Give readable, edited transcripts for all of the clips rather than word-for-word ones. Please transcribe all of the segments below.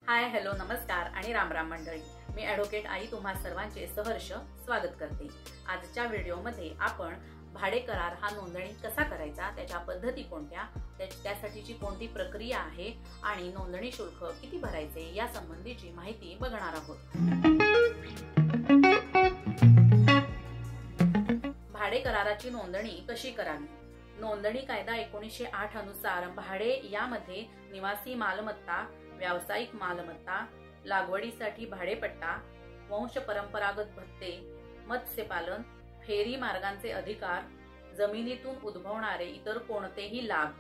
Hi hello नमस्कार आणि राम राम मंडळी। मी ॲडव्होकेट आई तुम्हा सर्वांचे सहर्ष स्वागत करते। आजच्या व्हिडिओमध्ये आपण भाडे करार हा नोंदणी कसा करायचा, त्याच्या पद्धती कोणत्या, त्यासाठीची कोणती प्रक्रिया आहे आणि नोंदणी शुल्क किती भरायचे या संबंधीची माहिती बघणार आहोत। भाडे कराराची नोंदणी कशी करावी? नोंदणी कायदा 1908 अनुसार भाडे यामध्ये निवासी मालमत्ता, व्यावसायिक मालमत्ता, लागवडीसाठी भाडेपट्टा, वंश परंपरागत भत्ते, मत्स्यपालन, फेरी मार्गांचे अधिकार, जमिनीतून उद्भवणारे इतर कोणतेही लाभ,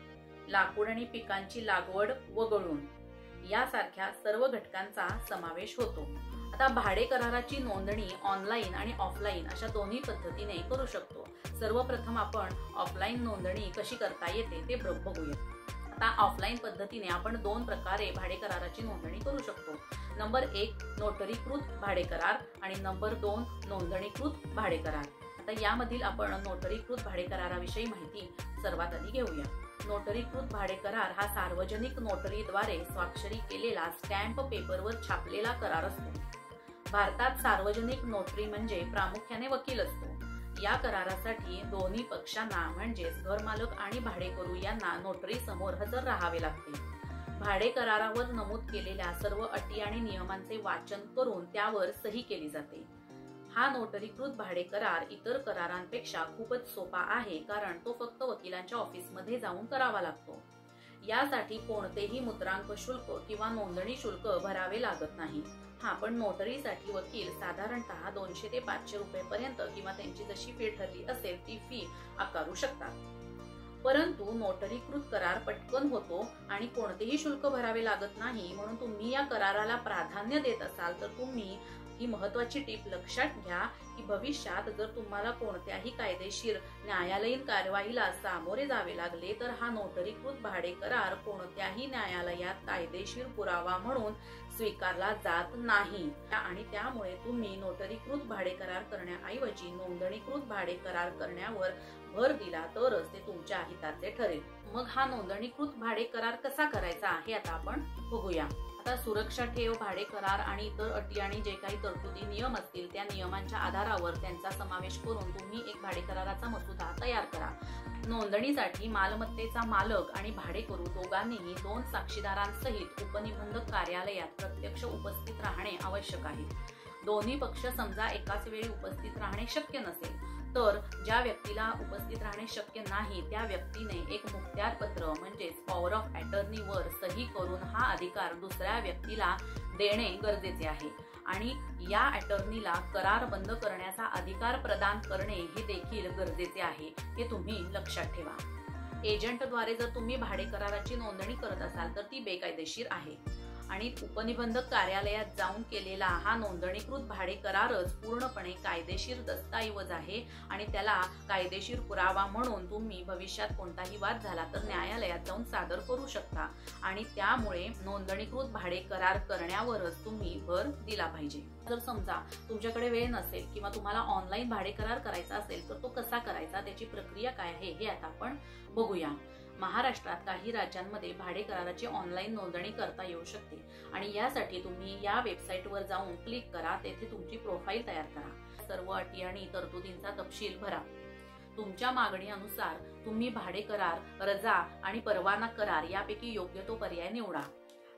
लाकूड आणि पिकांची लागवड वगळून यासारख्या सर्व घटकांचा समावेश होतो। आता भाडे कराराची नोंदणी ऑनलाईन आणि ऑफलाईन अशा दोन्ही पद्धतीने करू शकतो। सर्वप्रथम आपण ऑफलाईन नोंदणी कशी करता येते ते बघूया। आता ऑफलाईन पद्धतीने आपण दोन प्रकारे भाडे कराराची नोंदणी करू शकतो। नंबर 1 नोटरीकृत भाडे करार आणि नंबर 2 नोंदणीकृत भाडे करार। आता यामधील आपण नोटरीकृत भाडे कराराविषयी माहिती सर्वात आधी घेऊया। नोटरीकृत भाडे करार हा सार्वजनिक नोटरीद्वारे स्वाक्षरी केलेला स्टॅम्प पेपरवर छापलेला करार असतो। भारतात सार्वजनिक नोटरी म्हणजे प्रामुख्याने वकील असतो। या करारासाठी दोन्ही पक्षांना म्हणजेच घरमालक आणि भाडेकरू यांना नोटरी समोर हजर राहावे लागते। भाडे करारावर नमूद केलेल्या सर्व अटी आणि नियमांचे वाचन करून त्यावर सही केली जाते। हा नोटरीकृत भाडे करार इतर करारांपेक्षा खूपच सोपा आहे, कारण तो फक्त वकिलांच्या ऑफिसमध्ये जाऊन करावा लागतो। यासाठी कोणतेही मुद्रांक शुल्क किंवा नोंदणी शुल्क भरावे लागत नाही। पण नोटरीसाठी वकील साधारणतः 200 ते 500 रुपये पर्यंत किंवा त्यांची जशी फी ठरली असेल ती फी आकारू शकतात। परंतु नोटरीकृत करार पटकन होतो आणि कोणतेही शुल्क भरावे लागत नाही, म्हणून तुम्ही या कराराला प्राधान्य देत असाल तर तुम्ही ही महत्त्वाची टीप लक्षात घ्या की भविष्यात जर तुम्हाला कोणत्याही कायदेशीर न्यायालयीन कारवाईला सामोरे जावे लागले तर हा नोटरीकृत भाडे करार कोणत्याही न्यायालयात कायदेशीर पुरावा म्हणून स्वीकारला जात नाही आणि त्यामुळे तुम्ही नोटरीकृत भाडे करार करण्याऐवजी नोंदणीकृत भाडे करार करण्यावर भर दिला तरच ते तुमच्या हिताचे ठरेल। मग हा नोंदणीकृत भाडे करार कसा करायचा हे आता आपण बघूया। आता सुरक्षा ठेव भाडे करार आणि इतर अटी आणि जे काही तरतुदी नियम असतील त्या नियमांच्या आधारावर त्यांचा समावेश करून तुम्ही एक भाडे कराराचा मसुदा तयार करा। नोंदणीसाठी मालमत्तेचा मालक आणि भाडेकरू दोघांनीही 2 साक्षीदारांसहित उपनिबंधक कार्यालयात प्रत्यक्ष उपस्थित राहणे आवश्यक आहे। दोन्ही पक्ष समजा एकाच वेळी उपस्थित राहणे शक्य नसेल तर ज्या व्यक्तीला उपस्थित राहणे शक्य नाही त्या व्यक्तीने एक मुखत्यार पत्र म्हणजेच पॉवर ऑफ अटर्नी वर सही करून हा अधिकार दुसऱ्या व्यक्तीला देणे गरजेचे आहे आणि या अटर्नीला करार बंद करण्याचा अधिकार प्रदान करणे हे देखील गरजेचे आहे, हे तुम्ही लक्षात ठेवा। एजंटद्वारे जर तुम्ही भाडे कराराची नोंदणी करत असाल तर ती बेकायदेशीर आहे आणि उपनिबंधक कार्यालयात जाऊन केलेला हा नोंदणीकृत भाडे करारच पूर्णपणे कायदेशीर दस्तऐवज आहे आणि त्याला कायदेशीर पुरावा म्हणून तुम्ही भविष्यात कोणताही वाद झाला तर न्यायालयात जाऊन सादर करू शकता आणि त्यामुळे नोंदणीकृत भाडे करार करण्यावरच तुम्ही भर दिला पाहिजे। जर समजा तुमच्याकडे वेळ नसेल किंवा तुम्हाला ऑनलाईन भाडे करार करायचा असेल तर तो कसा करायचा, त्याची प्रक्रिया काय आहे हे आता आपण बघूया। महाराष्ट्रात काही राज्यांमध्ये भाडे कराराची ऑनलाईन नोंदणी करता येऊ शकते आणि यासाठी तुम्ही या वेबसाईटवर जाऊन क्लिक करा, तेथे तुमची प्रोफाईल तयार करा, सर्व अटी आणि तरतुदींचा तपशील भरा। तुमच्या मागणीनुसार तुम्ही भाडे करार, रजा आणि परवाना करार यापैकी योग्य तो पर्याय निवडा।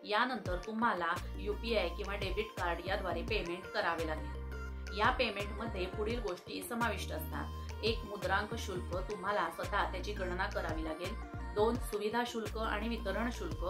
यानंतर तुम्हाला UPI किंवा डेबिट कार्ड याद्वारे पेमेंट करावे लागेल। या पेमेंटमध्ये पुढील गोष्टी समाविष्ट असतात। 1 मुद्रांक शुल्क, तुम्हाला स्वतः त्याची गणना करावी लागेल। 2 सुविधा शुल्क आणि वितरण शुल्क,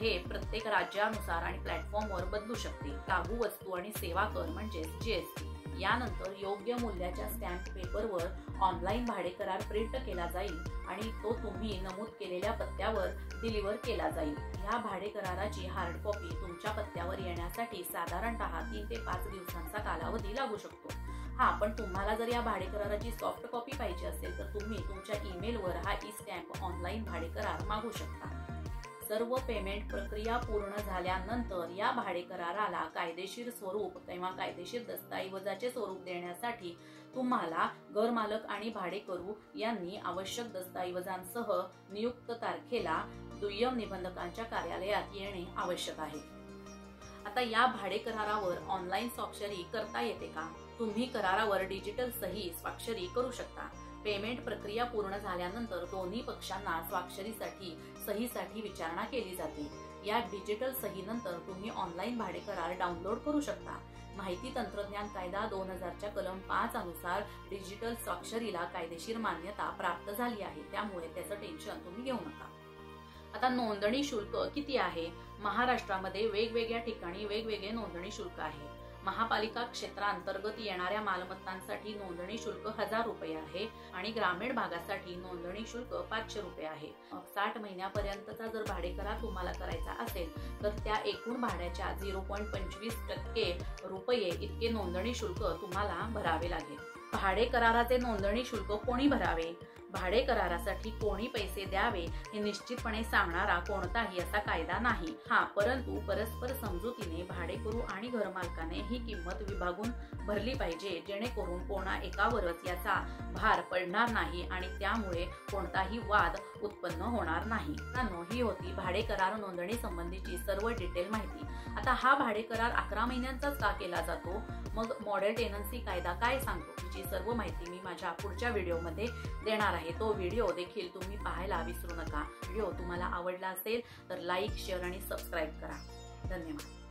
हे प्रत्येक राज्यानुसार आणि प्लॅटफॉर्मवर बदलू शकते। लागू वस्तू आणि सेवा कर म्हणजेच GST। यानंतर योग्य मूल्याच्या स्टॅम्प पेपरवर ऑनलाईन भाडे करार प्रिंट केला जाईल आणि तो तुम्ही नमूद केलेल्या पत्त्यावर डिलिव्हर केला जाईल। या भाडे कराराची हार्ड कॉपी तुमच्या पत्त्यावर येण्यासाठी साधारणतः 3 ते 5 दिवसांचा कालावधी लागू शकतो। पण तुम्हाला जर या भाडे कराराची सॉफ्ट कॉपी पाहिजे असेल तर तुम्ही तुमच्या ईमेलवर हा ई-स्टॅम्प ऑनलाईन भाडे करार मागू शकता। सर्व पेमेंट प्रक्रिया पूर्ण झाल्यानंतर या भाडे कराराला कायदेशीर स्वरूप किंवा कायदेशीर दस्तऐवजाचे स्वरूप देण्यासाठी तुम्हाला घरमालक आणि भाडेकरू यांनी आवश्यक दस्तऐवजांसह नियुक्त तारखेला दुय्यम निबंधकांच्या कार्यालयात येणे आवश्यक आहे। आता या भाडे करारावर ऑनलाईन स्वाक्षरी करता येते का? तुम्ही करारावर डिजिटल सही स्वाक्षरी करू शकता. पेमेंट प्रक्रिया पूर्ण झाल्यानंतर दोन्ही पक्षांना सहीसाठी विचारणा केली जाते. या डिजिटल सहीनंतर तुम्ही ऑनलाईन भाडे करार डाउनलोड करू शकता. माहिती तंत्रज्ञान कायदा 2000च्या कलम 5 अनुसार डिजिटल स्वाक्षरीला कायदेशीर मान्यता प्राप्त झाली आहे. त्यामुळे त्याचं टेन्शन तुम्ही घेऊ नका. आता नोंदणी शुल्क किती आहे? महाराष्ट्रामध्ये वेगवेगळ्या ठिकाणी वेगवेगळे नोंदणी शुल्क आहे. महापालिका क्षेत्रांतर्गत येणाऱ्या मालमत्तांसाठी नोंदणी शुल्क 1000 रुपये आहे आणि ग्रामीण भागासाठी नोंदणी शुल्क 500 रुपये आहे. 60 महिन्यापर्यंतचा जर भाडे करार तुम्हाला करायचा असेल तर त्या एकूण भाड्याच्या 0.25% रुपये इतके नोंदणी शुल्क तुम्हाला भरावे लागेल. भाडे कराराचे नोंदणी शुल्क कोणी भरावे? भाडे करारासाठी कोणी पैसे द्यावे हे निश्चितपणे सांगणारा कोणताही असा कायदा नाही. परंतु परस्पर समजुतीने भाडेकरू आणि घरमालकाने ही किंमत विभागून भरली पाहिजे, जेणेकरून कोणा एकावरच याचा भार पडणार नाही आणि त्यामुळे कोणताही वाद उत्पन्न होणार नाही. ही होती भाडे करार नोंदणी संबंधीची सर्व डिटेल माहिती. आता हा भाडे करार 11 महिन्यांचाच का केला जातो? मग मॉडेल टेनन्सी कायदा काय सांगतो? याची सर्व माहिती मी माझ्या पुढच्या व्हिडिओमध्ये देणार आहे. तो व्हिडिओ देखील तुम्ही पाहायला विसरू नका. व्हिडिओ तुम्हाला आवडला असेल तर लाईक, शेअर आणि सबस्क्राईब करा. धन्यवाद.